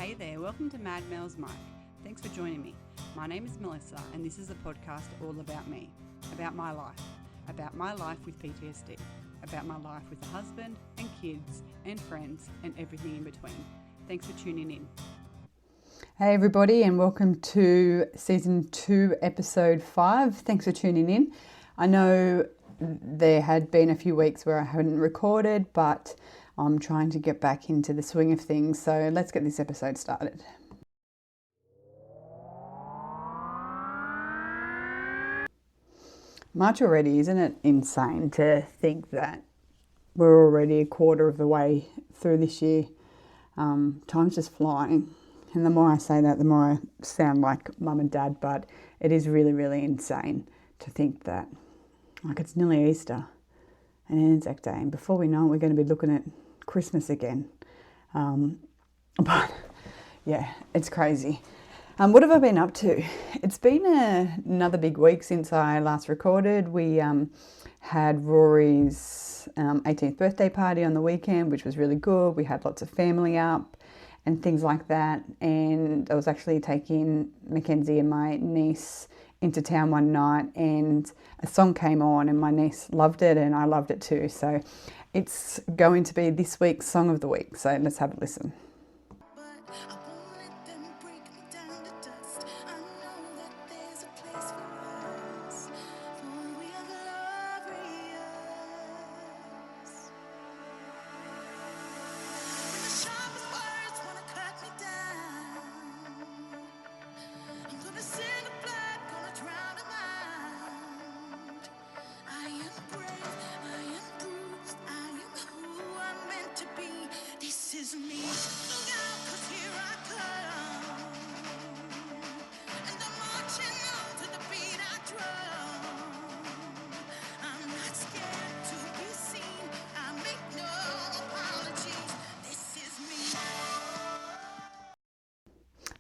Hey there, welcome to Mad Mel's Mic. Thanks for joining me. My name is Melissa and this is a podcast all about me, about my life with PTSD, about my life with a husband and kids and friends and everything in between. Thanks for tuning in. Hey everybody, and welcome to Season 2, Episode 5. Thanks for tuning in. I know there had been a few weeks where I hadn't recorded, but I'm trying to get back into the swing of things, so let's get this episode started. March already, isn't it insane to think that we're already a quarter of the way through this year? Time's just flying. And the more I say that, the more I sound like mum and dad, but it is really, really insane to think that, like, it's nearly Easter and Anzac Day, and before we know it, we're going to be looking at Christmas again. But yeah, it's crazy. What have I been up to? It's been another big week since I last recorded. We had Rory's 18th birthday party on the weekend, which was really good. We had lots of family up and things like that. And I was actually taking Mackenzie and my niece into town one night, and a song came on and my niece loved it and I loved it too. So it's going to be this week's Song of the Week. So let's have a listen.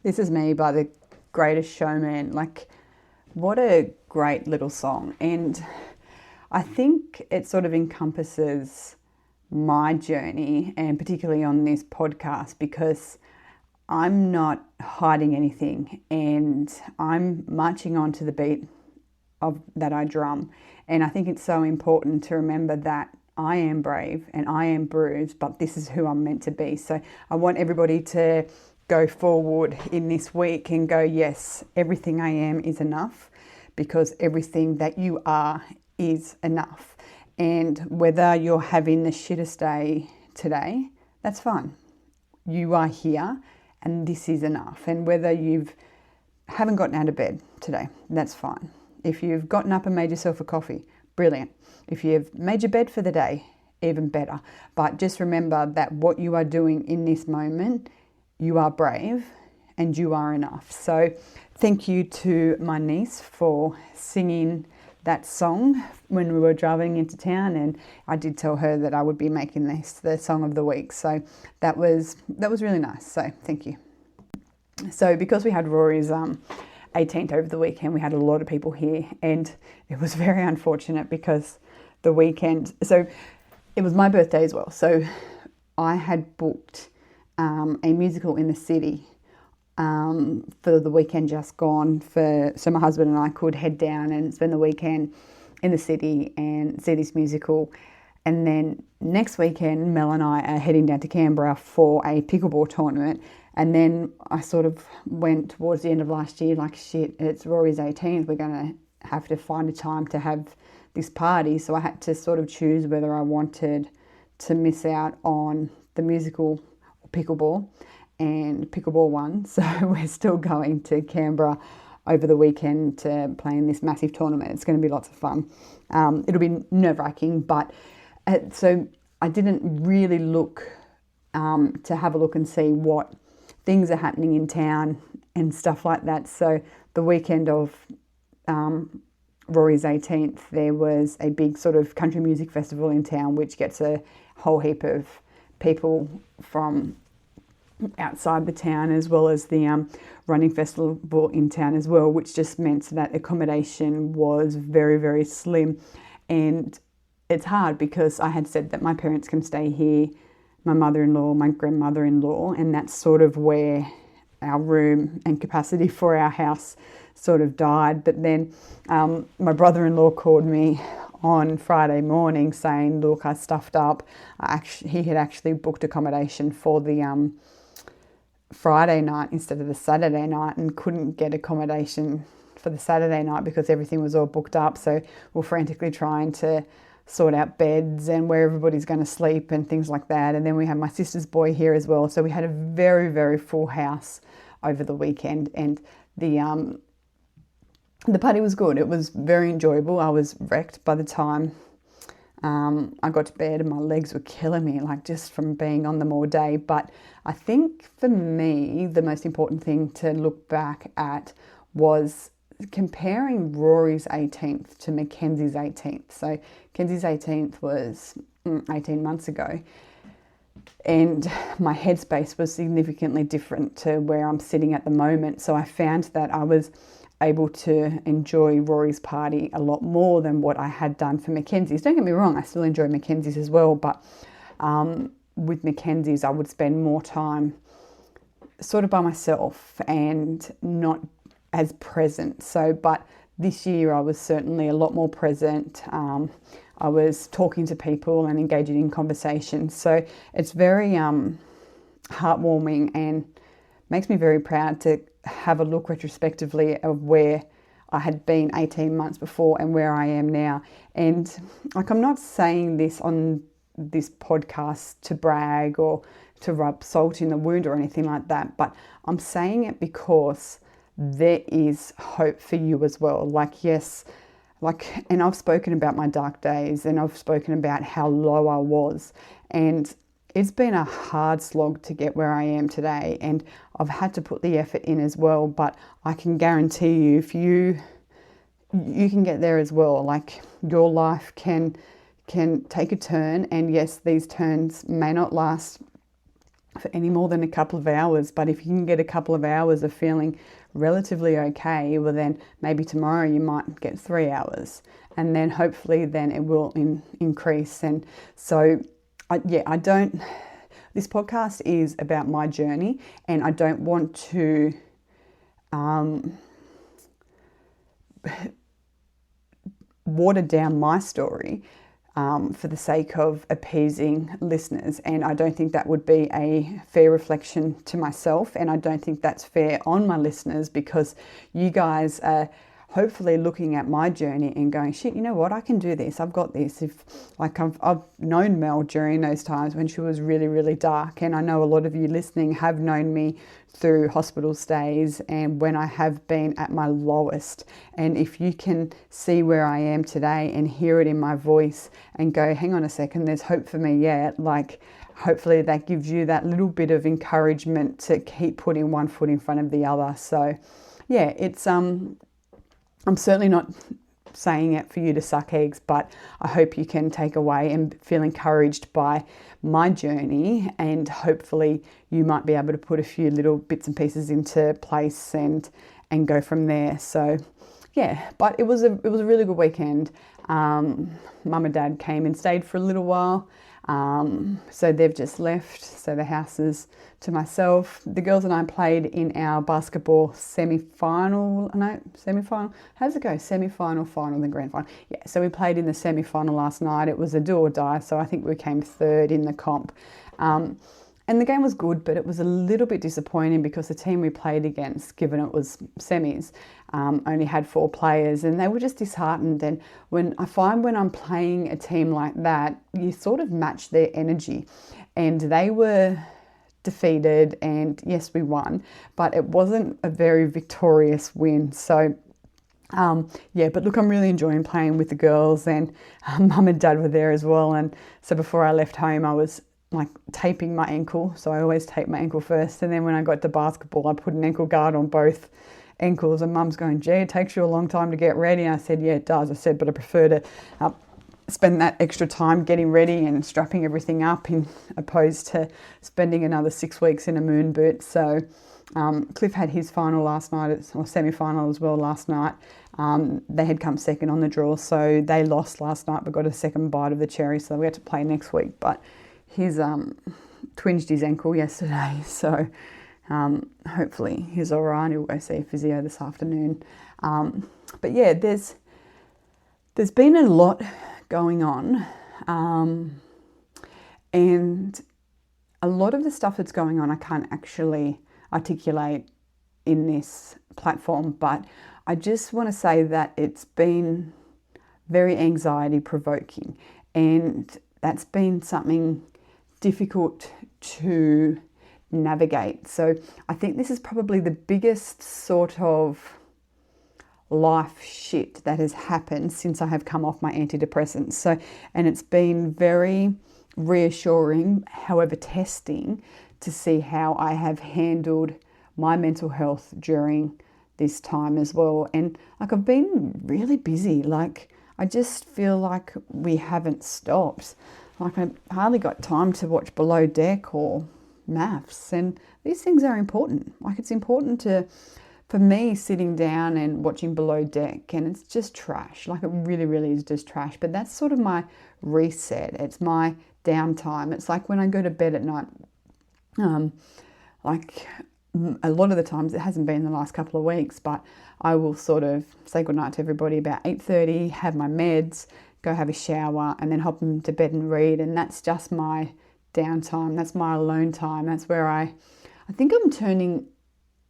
This Is Me by The Greatest Showman. Like, what a great little song. And I think it sort of encompasses my journey, and particularly on this podcast, because I'm not hiding anything and I'm marching on to the beat of that I drum. And I think it's so important to remember that I am brave and I am bruised, but this is who I'm meant to be. So I want everybody to go forward in this week and go, yes, everything I am is enough, because everything that you are is enough. And whether you're having the shittest day today, that's fine. You are here and this is enough. And whether you haven't gotten out of bed today, that's fine. If you've gotten up and made yourself a coffee, brilliant. If you've made your bed for the day, even better. But just remember that what you are doing in this moment, you are brave and you are enough. So thank you to my niece for singing that song when we were driving into town, and I did tell her that I would be making this the song of the week. So that was really nice. So thank you. So because we had Rory's 18th over the weekend, we had a lot of people here, and it was very unfortunate because the weekend, so it was my birthday as well. So I had booked a musical in the city for the weekend just gone, so my husband and I could head down and spend the weekend in the city and see this musical. And then next weekend, Mel and I are heading down to Canberra for a pickleball tournament. And then I sort of went towards the end of last year like, shit, it's Rory's 18th. We're going to have to find a time to have this party. So I had to sort of choose whether I wanted to miss out on the musical pickleball, and pickleball won. So we're still going to Canberra over the weekend to play in this massive tournament. It's going to be lots of fun. It'll be nerve-wracking, but so I didn't really look to have a look and see what things are happening in town and stuff like that. So the weekend of Rory's 18th, there was a big sort of country music festival in town, which gets a whole heap of people from outside the town, as well as the running festival in town as well, which just meant that accommodation was very, very slim. And it's hard because I had said that my parents can stay here my mother-in-law, my grandmother-in-law, and that's sort of where our room and capacity for our house sort of died. But then my brother-in-law called me on Friday morning saying, look, I stuffed up. He had actually booked accommodation for the Friday night instead of the Saturday night, and couldn't get accommodation for the Saturday night because everything was all booked up. So we're frantically trying to sort out beds and where everybody's going to sleep and things like that. And then we had my sister's boy here as well. So we had a very, very full house over the weekend, and the party was good. It was very enjoyable. I was wrecked by the time I got to bed, and my legs were killing me, like just from being on them all day. But I think for me, the most important thing to look back at was comparing Rory's 18th to Mackenzie's 18th. So Mackenzie's 18th was 18 months ago, and my headspace was significantly different to where I'm sitting at the moment. So I found that I was able to enjoy Rory's party a lot more than what I had done for Mackenzie's. Don't get me wrong, I still enjoy Mackenzie's as well, but with Mackenzie's I would spend more time sort of by myself and not as present. So, but this year I was certainly a lot more present. I was talking to people and engaging in conversations. So it's very heartwarming and makes me very proud to have a look retrospectively of where I had been 18 months before and where I am now. And like, I'm not saying this on this podcast to brag or to rub salt in the wound or anything like that, but I'm saying it because there is hope for you as well. Like, yes, like, and I've spoken about my dark days, and I've spoken about how low I was, and it's been a hard slog to get where I am today, and I've had to put the effort in as well. But I can guarantee you, if you can get there as well. Like, your life can take a turn, and yes, these turns may not last for any more than a couple of hours, but if you can get a couple of hours of feeling relatively okay, well then maybe tomorrow you might get 3 hours, and then hopefully then it will increase. And so this podcast is about my journey, and I don't want to water down my story for the sake of appeasing listeners. And I don't think that would be a fair reflection to myself, and I don't think that's fair on my listeners, because you guys are hopefully looking at my journey and going, shit, you know what, I can do this, I've got this. I've known Mel during those times when she was really, really dark, and I know a lot of you listening have known me through hospital stays and when I have been at my lowest. And if you can see where I am today and hear it in my voice and go, hang on a second, there's hope for me yet, like, hopefully that gives you that little bit of encouragement to keep putting one foot in front of the other. So yeah, it's I'm certainly not saying it for you to suck eggs, but I hope you can take away and feel encouraged by my journey, and hopefully you might be able to put a few little bits and pieces into place and go from there. So yeah, but it was a really good weekend. Mum and Dad came and stayed for a little while. So they've just left, so the house is to myself. The girls and I played in our basketball semi-final. How does it go? Semi-final, final, then grand final. Yeah, so we played in the semi-final last night. It was a do or die, so I think we came third in the comp. And the game was good, but it was a little bit disappointing because the team we played against, given it was semis, only had 4 players, and they were just disheartened. And when I'm playing a team like that, you sort of match their energy, and they were defeated, and yes, we won, but it wasn't a very victorious win. So but look, I'm really enjoying playing with the girls, and Mum and Dad were there as well. And so before I left home, I was like taping my ankle. So I always tape my ankle first, and then when I got to basketball, I put an ankle guard on both ankles. And Mum's going, gee, it takes you a long time to get ready. And I said, yeah, it does. I said, but I prefer to spend that extra time getting ready and strapping everything up, in opposed to spending another 6 weeks in a moon boot. So Cliff had his final last night, or semi-final as well last night. They had come second on the draw, so they lost last night but got a second bite of the cherry, so we had to play next week. But his twinged his ankle yesterday, so hopefully he's all right. He'll go see a physio this afternoon. But yeah, there's been a lot going on, and a lot of the stuff that's going on I can't actually articulate in this platform, but I just want to say that it's been very anxiety-provoking, and that's been something difficult to navigate. So I think this is probably the biggest sort of life shit that has happened since I have come off my antidepressants. So, and it's been very reassuring, however testing, to see how I have handled my mental health during this time as well. And like, I've been really busy. Like, I just feel like we haven't stopped. Like, I hardly got time to watch Below Deck or maths, and these things are important. Like, it's important for me sitting down and watching Below Deck, and it's just trash. Like, it really, really is just trash. But that's sort of my reset. It's my downtime. It's like when I go to bed at night, like a lot of the times, it hasn't been the last couple of weeks, but I will sort of say goodnight to everybody about 8:30, have my meds, go have a shower, and then hop into bed and read. And that's just my downtime. That's my alone time. That's where I think I'm turning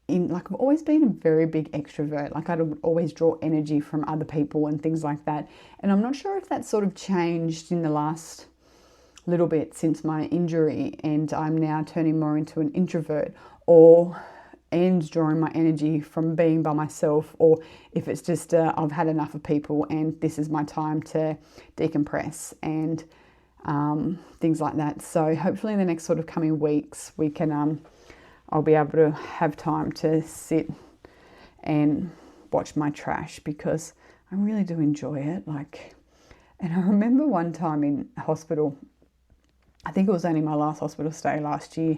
in. Like, I've always been a very big extrovert. Like, I would always draw energy from other people and things like that. And I'm not sure if that's sort of changed in the last little bit since my injury, and I'm now turning more into an introvert, and drawing my energy from being by myself, or if it's just I've had enough of people and this is my time to decompress and things like that. So hopefully in the next sort of coming weeks we can I'll be able to have time to sit and watch my trash, because I really do enjoy it. Like, and I remember one time in hospital, I think it was only my last hospital stay last year,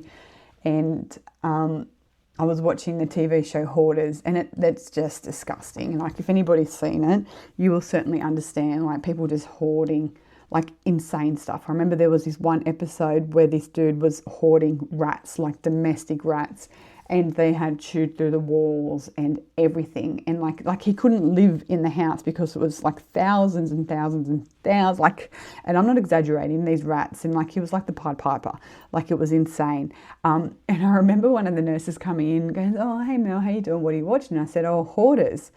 and I was watching the TV show Hoarders, and that's just disgusting. Like, if anybody's seen it, you will certainly understand, like, people just hoarding, like, insane stuff. I remember there was this one episode where this dude was hoarding rats, like domestic rats, and they had chewed through the walls and everything. And like he couldn't live in the house because it was like thousands and thousands and thousands, like, and I'm not exaggerating, these rats. And like, he was like the Pied Piper, like, it was insane. And I remember one of the nurses coming in going, "Oh, hey Mel, how you doing? What are you watching?" And I said, "Oh, Hoarders."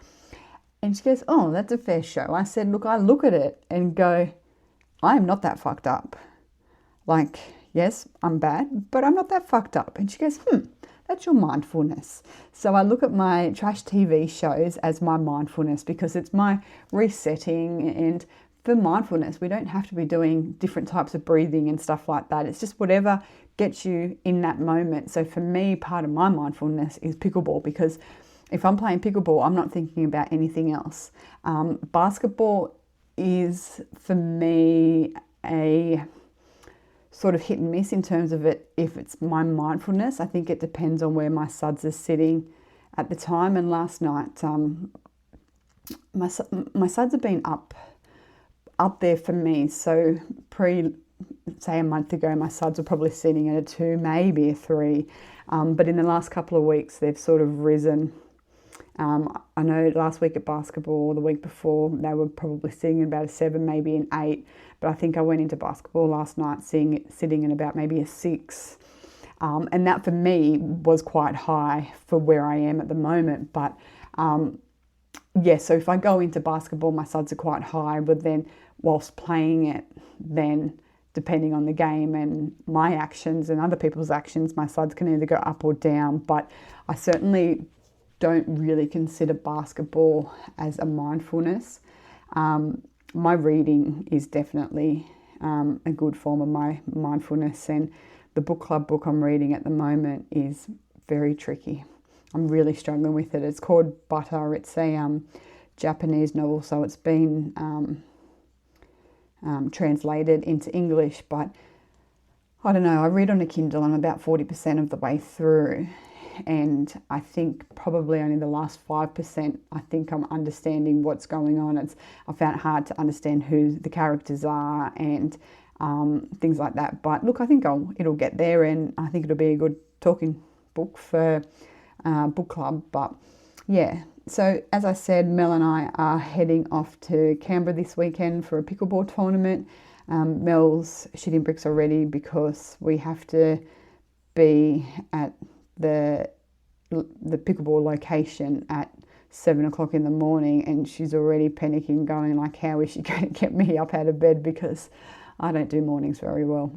And she goes, "Oh, that's a fair show." I said, "Look, I look at it and go, I am not that fucked up. Like, yes, I'm bad, but I'm not that fucked up." And she goes, "That's your mindfulness." So I look at my trash TV shows as my mindfulness, because it's my resetting. And for mindfulness, we don't have to be doing different types of breathing and stuff like that. It's just whatever gets you in that moment. So for me, part of my mindfulness is pickleball, because if I'm playing pickleball, I'm not thinking about anything else. Basketball is, for me, a sort of hit and miss in terms of it. If it's my mindfulness, I think it depends on where my SUDS is sitting at the time. And last night, my SUDS have been up there for me. So say a month ago, my SUDS were probably sitting at a 2, maybe a 3. But in the last couple of weeks, they've sort of risen. I know last week at basketball, the week before, they were probably sitting at about a 7, maybe an 8. But I think I went into basketball last night sitting at about maybe a 6. And that for me was quite high for where I am at the moment. But yeah, so if I go into basketball, my SUDS are quite high. But then whilst playing it, then depending on the game and my actions and other people's actions, my SUDS can either go up or down. But I certainly don't really consider basketball as a mindfulness. My reading is definitely a good form of my mindfulness, and the book club book I'm reading at the moment is very tricky. I'm really struggling with it. It's called Butter. It's a Japanese novel, so it's been translated into English, but I don't know, I read on a Kindle. I'm about 40% of the way through, and I think probably only the last 5% I think I'm understanding what's going on. I found it hard to understand who the characters are, and things like that. But look, I think it'll get there, and I think it'll be a good talking book for book club. But yeah, so as I said, Mel and I are heading off to Canberra this weekend for a pickleball tournament. Mel's shitting bricks already because we have to be at the pickleball location at 7 o'clock in the morning, and she's already panicking, going like, how is she going to get me up out of bed, because I don't do mornings very well.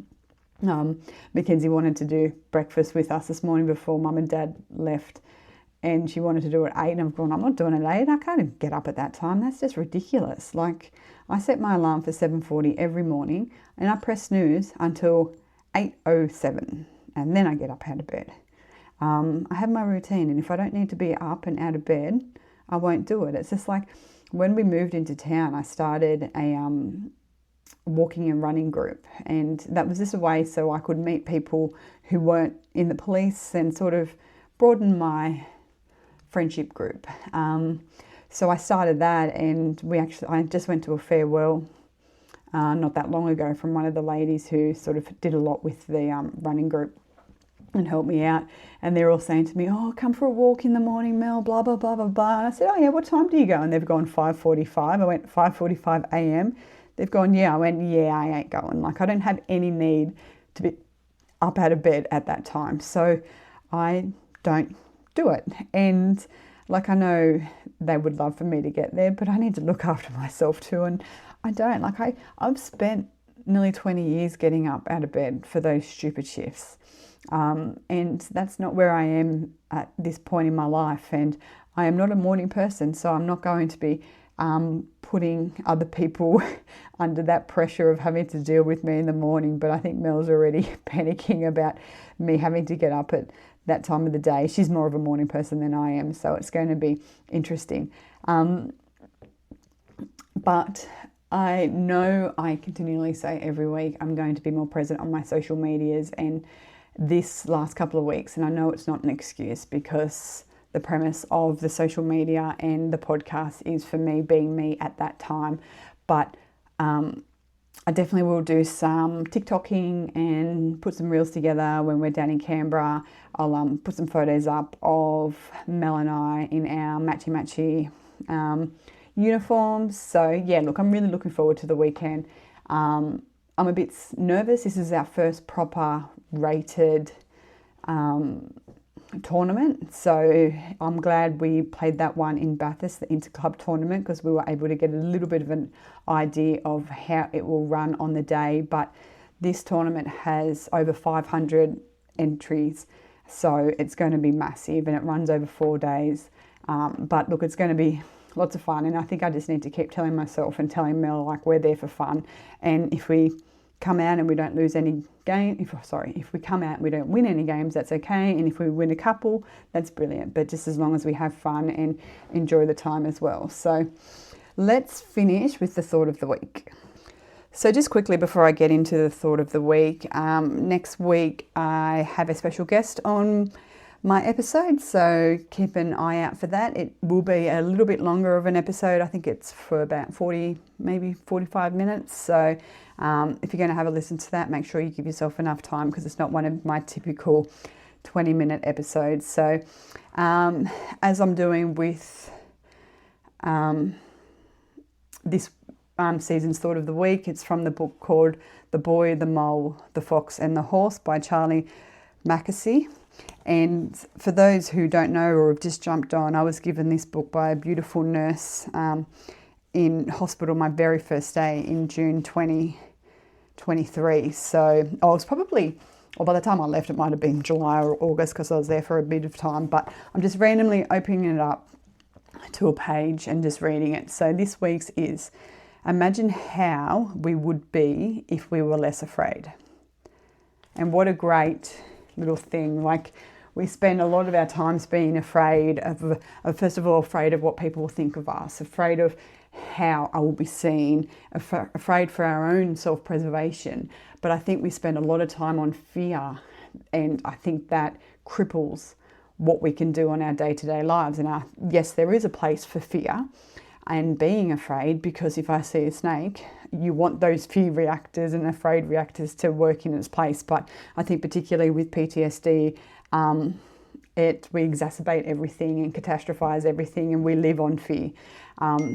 Mackenzie wanted to do breakfast with us this morning before Mum and Dad left, and she wanted to do it at 8, and I've gone, I'm not doing it at 8, I can't get up at that time, that's just ridiculous. Like, I set my alarm for 7:40 every morning, and I press snooze until 8:07, and then I get up out of bed. I have my routine, and if I don't need to be up and out of bed, I won't do it. It's just like when we moved into town, I started a walking and running group, and that was just a way so I could meet people who weren't in the police and sort of broaden my friendship group. So I started that, and I just went to a farewell not that long ago from one of the ladies who sort of did a lot with the running group and helped me out, and they're all saying to me, oh, come for a walk in the morning, Mel, blah, blah, blah, blah, blah. And I said, oh yeah, what time do you go? And they've gone 5:45. I went 5:45 a.m. They've gone, yeah. I went, yeah, I ain't going. Like, I don't have any need to be up out of bed at that time, so I don't do it. And like, I know they would love for me to get there, but I need to look after myself too, and I don't. Like, I've spent nearly 20 years getting up out of bed for those stupid shifts. And that's not where I am at this point in my life, and I am not a morning person, so I'm not going to be putting other people under that pressure of having to deal with me in the morning. But I think Mel's already panicking about me having to get up at that time of the day. She's more of a morning person than I am, so it's going to be interesting. But I know I continually say every week I'm going to be more present on my social medias, and this last couple of weeks, and I know it's not an excuse, because the premise of the social media and the podcast is for me being me at that time. But I definitely will do some TikToking and put some reels together when we're down in Canberra. I'll put some photos up of Mel and I in our matchy uniforms. So yeah, look, I'm really looking forward to the weekend. I'm a bit nervous. This is our first proper rated tournament, so I'm glad we played that one in Bathurst, the inter-club tournament, because we were able to get a little bit of an idea of how it will run on the day. But this tournament has over 500 entries, so it's going to be massive, and it runs over 4 days. But look, it's going to be lots of fun, and I think I just need to keep telling myself and telling Mel, like, we're there for fun, and if we come out and we don't lose any game, if we come out and we don't win any games, that's okay, and if we win a couple, that's brilliant, but just as long as we have fun and enjoy the time as well. So let's finish with the thought of the week. So just quickly before I get into the thought of the week, next week I have a special guest on my episode, so keep an eye out for that. It will be a little bit longer of an episode. I think it's for about 40, maybe 45 minutes. So if you're going to have a listen to that, make sure you give yourself enough time, because it's not one of my typical 20-minute episodes. So as I'm doing with this season's thought of the week, it's from the book called The Boy, the Mole, the Fox and the Horse by Charlie Mackenzie. And for those who don't know or have just jumped on, I was given this book by a beautiful nurse in hospital my very first day in June 2023. So I was probably, or by the time I left, it might have been July or August, because I was there for a bit of time. But I'm just randomly opening it up to a page and just reading it. So this week's is, imagine how we would be if we were less afraid. And what a great little thing. Like, we spend a lot of our times being afraid of first of all, afraid of what people will think of us, afraid of how I will be seen, afraid for our own self-preservation. But I think we spend a lot of time on fear, and I think that cripples what we can do on our day-to-day lives. And yes, there is a place for fear, and being afraid, because if I see a snake, you want those fear reactors and afraid reactors to work in its place. But I think particularly with PTSD, we exacerbate everything and catastrophize everything, and we live on fear.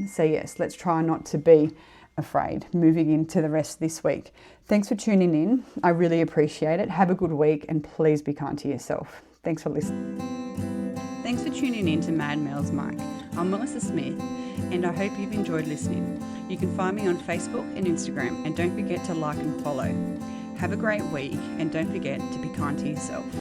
So yes, let's try not to be afraid moving into the rest of this week. Thanks for tuning in. I really appreciate it. Have a good week, and please be kind to yourself. Thanks for listening. Thanks for tuning in to Mad Mel's Mic. I'm Melissa Smith, and I hope you've enjoyed listening. You can find me on Facebook and Instagram, and don't forget to like and follow. Have a great week, and don't forget to be kind to yourself.